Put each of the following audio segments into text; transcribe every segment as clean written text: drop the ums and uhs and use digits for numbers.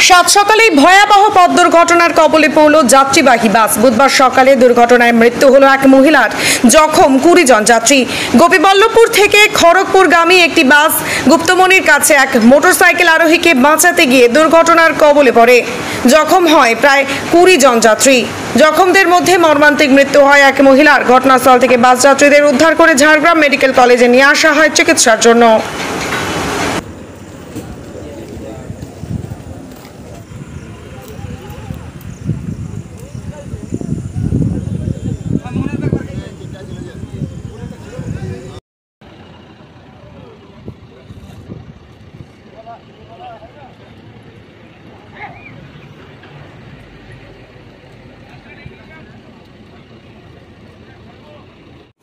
সাত সকালে ভয়াবহ পথ দুর্ঘটনার কবলে পড়ল যাত্রীবাহী বাস। বুধবার সকালে দুর্ঘটনায় মৃত্যু হলো এক মহিলার, জখম 20 জন যাত্রী। গোপীবল্লভপুর থেকে খড়গপুরগামী একটি বাস গুপ্তমনির কাছে এক মোটরসাইকেল আরোহীকে বাঁচাতে গিয়ে দুর্ঘটনার কবলে পড়ে। জখম হয় প্রায় 20 জন যাত্রী। জখমদের মধ্যে মর্মান্তিক মৃত্যু হয় এক মহিলার। ঘটনাস্থল থেকে বাস যাত্রীদের উদ্ধার করে ঝাড়গ্রাম মেডিকেল কলেজে নিয়ে আসা হয় চিকিৎসার জন্য।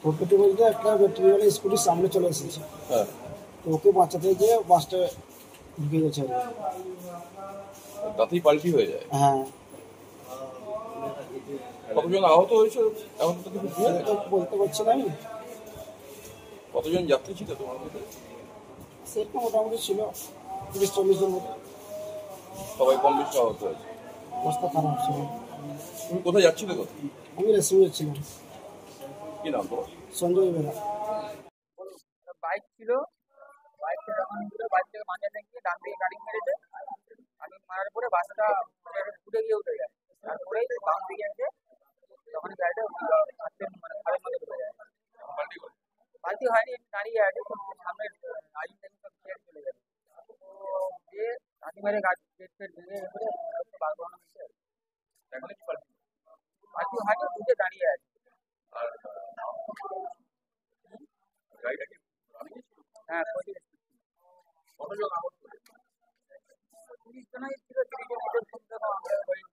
ফটকটি বলতে একটা ব্যাটারিওয়ালা স্কুটির সামনে চলে এসেছে, তো ওকে বাঁচাতে গিয়ে বাসটা ঢুকে গেছে। তাতেই পাল্টি হয়ে যায়। হ্যাঁ, কতজন আহত হয়েছে এখন তো কিছু বলতে পারছি না আমি। কতজন যাত্রী ছিল তোমার মধ্যে? সেরকম মোটামুটি ছিল 30-40 জন মতো। সবাই কম বেশি আহত হয়েছে। অবস্থা খারাপ ছিল। তুমি কোথায় যাচ্ছিলে? কোথায়? আমি রেসিং যাচ্ছিলাম। কি নাম তোমার? সঞ্জয় বেরা। বাইক ছিল, বাইকটা যখন বাইক থেকে মাঝখানে গিয়ে ডান দিকে গাড়ি মেরেছে। গাড়ি মারার পরে বাসটা ফুটে গিয়ে উঠে যায়। তারপরেই বাম দিকে এসে তখন গাড়িটা খালের মধ্যে ঢুকে যায়। পাল্টি হয়নি, দাঁড়িয়ে আছে। সামনে আইন থেকে সব ছেড়ে চলে যাবে, তো দিয়ে লাঠি মেরে গাছ ফের ভেঙে করে বাগবানো হয়েছে। এখন কি পাল্টি? পাল্টি হয়নি, উঠে দাঁড়িয়ে আছে। আর গাড়িটা কি হ্যাঁ, কতজন আহত হয়েছে? 30 জনই ছিল। 30 জন এদের সুবিধা আমরা হয়ে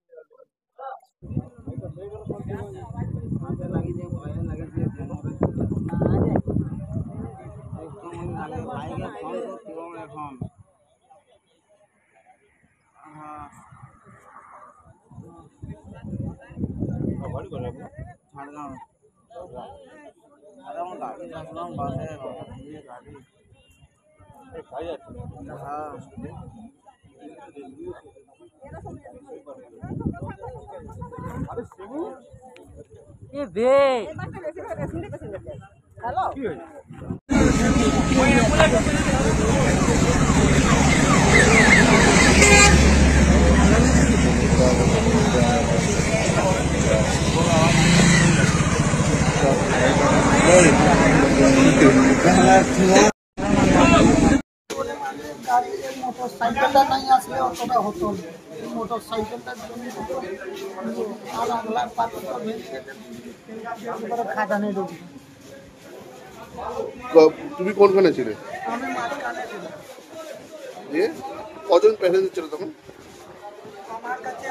মোটরসাইকেলটা নাই আসলে অতটা হতো না। মোটরসাইকেলটার জন্য আর আমরা পাথরটা ভেঙে খাদানে ঢুকি। তুমি কোনখানে ছিলে? আমি মাঝখানে ছিলাম। কজন প্যাসেঞ্জার ছিল তখন? আমার কাছে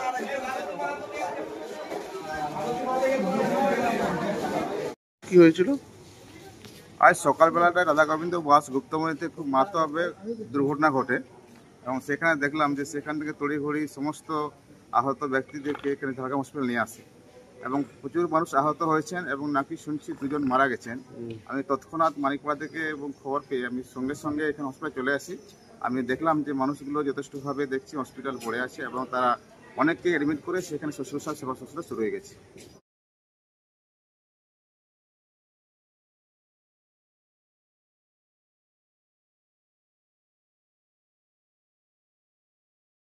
কি হয়েছিল? আজ সকালবেলাটায় রাধা গোবিন্দ বাস গুপ্তমনিতে খুব মারাত্মকভাবে দুর্ঘটনা ঘটে এবং সেখানে দেখলাম যে সেখান থেকে তড়িঘড়ি সমস্ত আহত ব্যক্তিদেরকে এখানে ঝাড়গ্রাম হসপিটাল নিয়ে আসে এবং প্রচুর মানুষ আহত হয়েছেন এবং নাকি শুনছি 2 জন মারা গেছেন। আমি তৎক্ষণাৎ মানিকপাড়া থেকে এবং খবর পেয়ে আমি সঙ্গে সঙ্গে এখানে হসপিটালে চলে আসি। আমি দেখলাম যে মানুষগুলো যথেষ্টভাবে দেখছি হসপিটাল পড়ে আছে এবং তারা অনেককে অ্যাডমিট করে সেখানে শুশ্রূষা সেবা শুশ্রূষা শুরু হয়ে গেছে।